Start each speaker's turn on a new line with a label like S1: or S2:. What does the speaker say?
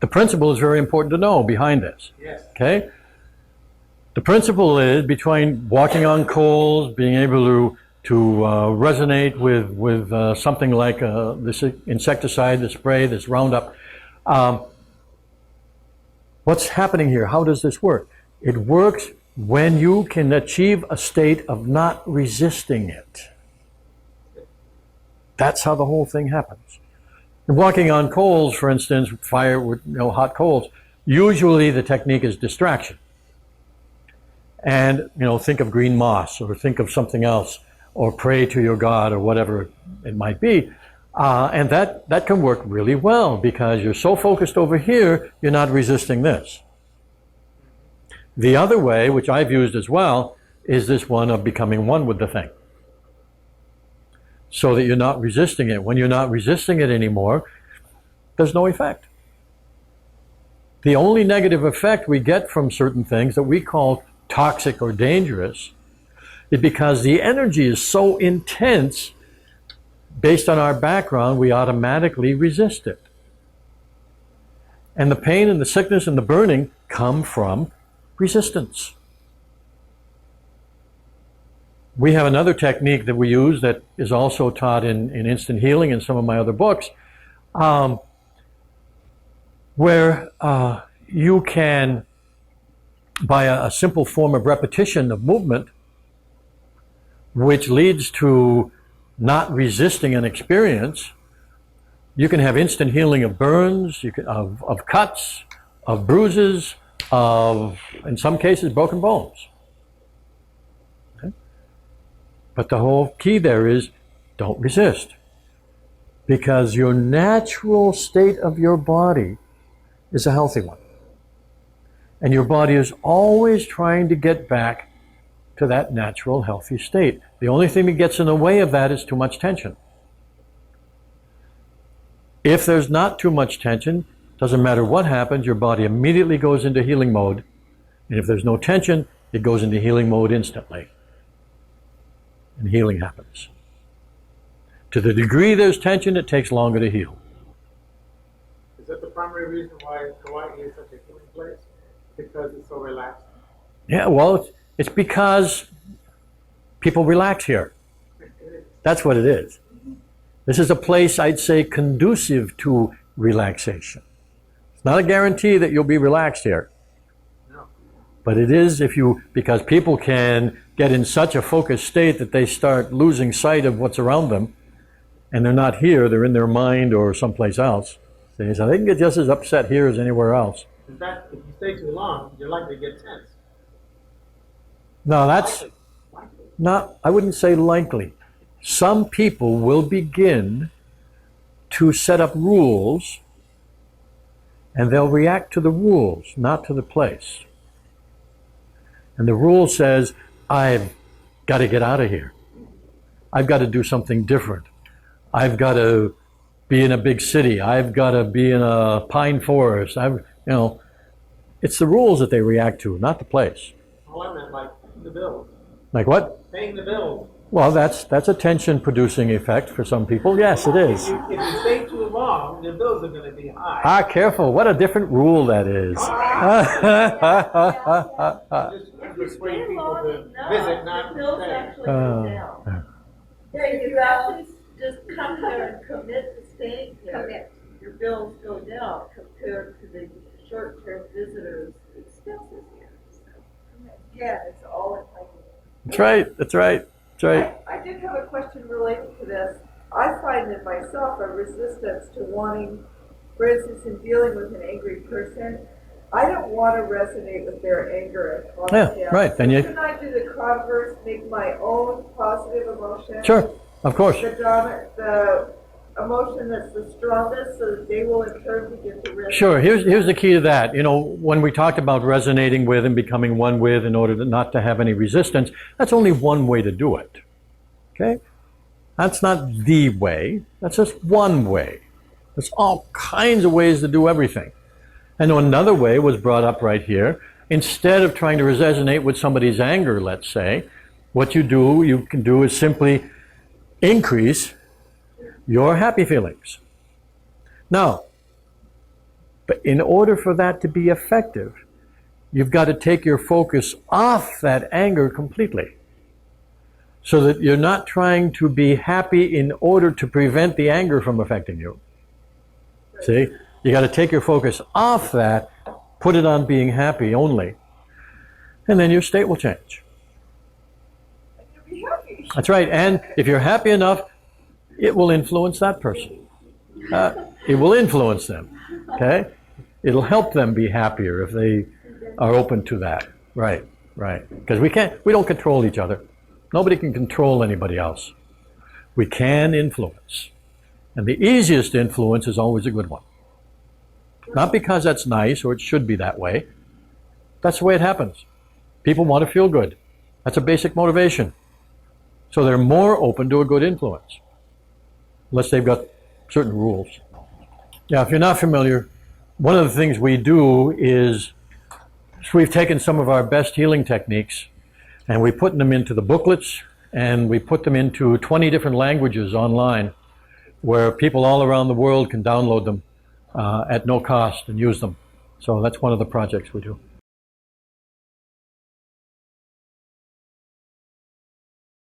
S1: the principle is very important to know behind this.
S2: Yes.
S1: Okay? The principle is between walking on coals, being able to resonate with something like this insecticide, this spray, this Roundup. What's happening here? How does this work? It works when you can achieve a state of not resisting it. That's how the whole thing happens. And walking on coals, for instance, fire with hot coals, usually the technique is distraction. And think of green moss, or think of something else, or pray to your God, or whatever it might be. And that can work really well, because you're so focused over here, you're not resisting this. The other way, which I've used as well, is this one of becoming one with the thing. So that you're not resisting it. When you're not resisting it anymore, there's no effect. The only negative effect we get from certain things that we call toxic or dangerous is because the energy is so intense, based on our background, we automatically resist it. And the pain and the sickness and the burning come from resistance. We have another technique that we use that is also taught in instant healing in some of my other books, where you can, by a simple form of repetition of movement, which leads to not resisting an experience, you can have instant healing of burns, of cuts, of bruises, of, in some cases, broken bones. Okay? But the whole key there is, don't resist. Because your natural state of your body is a healthy one. And your body is always trying to get back to that natural, healthy state. The only thing that gets in the way of that is too much tension. If there's not too much tension, doesn't matter what happens, your body immediately goes into healing mode. And if there's no tension, it goes into healing mode instantly. And healing happens. To the degree there's tension, it takes longer to heal.
S2: Is that the primary reason why Hawaii is such a healing place? Because it's so relaxed?
S1: Yeah, well, it's because people relax here. That's what it is. This is a place, I'd say, conducive to relaxation. It's not a guarantee that you'll be relaxed here.
S2: No.
S1: But it is because people can get in such a focused state that they start losing sight of what's around them, and they're not here, they're in their mind or someplace else. So they can get just as upset here as anywhere else.
S2: In fact, if you stay too long, you're likely to get tense.
S1: No, that's not, I wouldn't say likely. Some people will begin to set up rules, and they'll react to the rules, not to the place. And the rule says, I've got to get out of here. I've got to do something different. I've got to be in a big city. I've got to be in a pine forest. It's the rules that they react to, not the place.
S2: Oh, I meant like the bills.
S1: Like what?
S2: Paying the bills.
S1: Well, that's a tension-producing effect for some people. Yes, it is.
S2: If you stay too long, your bills are going to be high.
S1: Careful. What a different rule that is.
S2: I'm just persuading people to visit, not
S3: bills
S2: stay.
S3: actually go down. Yeah, if you actually just come there and commit to staying there, your bills go down compared to the short-term visitors' expenses here. So, yeah, it's all in my.
S1: That's right. That's right. That's right.
S4: I did have a question related to this. I find in myself a resistance to wanting, for instance, in dealing with an angry person, I don't want to resonate with their anger and conflict.
S1: Yeah, right. Then
S4: Can I do the converse, make my own positive emotion?
S1: Sure, of course.
S4: The emotion that's the strongest, so that they will in turn begin to resonate.
S1: Sure. Here's the key to that. When we talked about resonating with and becoming one with in order not to have any resistance, that's only one way to do it. Okay? That's not the way. That's just one way. There's all kinds of ways to do everything. And another way was brought up right here. Instead of trying to resonate with somebody's anger, let's say, what you can do is simply increase your happy feelings. Now, But in order for that to be effective, you've got to take your focus off that anger completely. So that you're not trying to be happy in order to prevent the anger from affecting you. See? You got to take your focus off that, put it on being happy only, and then your state will change.
S4: You'll be happy.
S1: That's right. And if you're happy enough, it will influence that person. It will influence them. Okay? It'll help them be happier if they are open to that. Right, right. Because we don't control each other. Nobody can control anybody else. We can influence. And the easiest influence is always a good one. Not because that's nice or it should be that way. That's the way it happens. People want to feel good. That's a basic motivation. So they're more open to a good influence. Unless they've got certain rules. Now, if you're not familiar, one of the things we do is we've taken some of our best healing techniques and we put them into the booklets, and we put them into 20 different languages online where people all around the world can download them at no cost and use them. So that's one of the projects we do.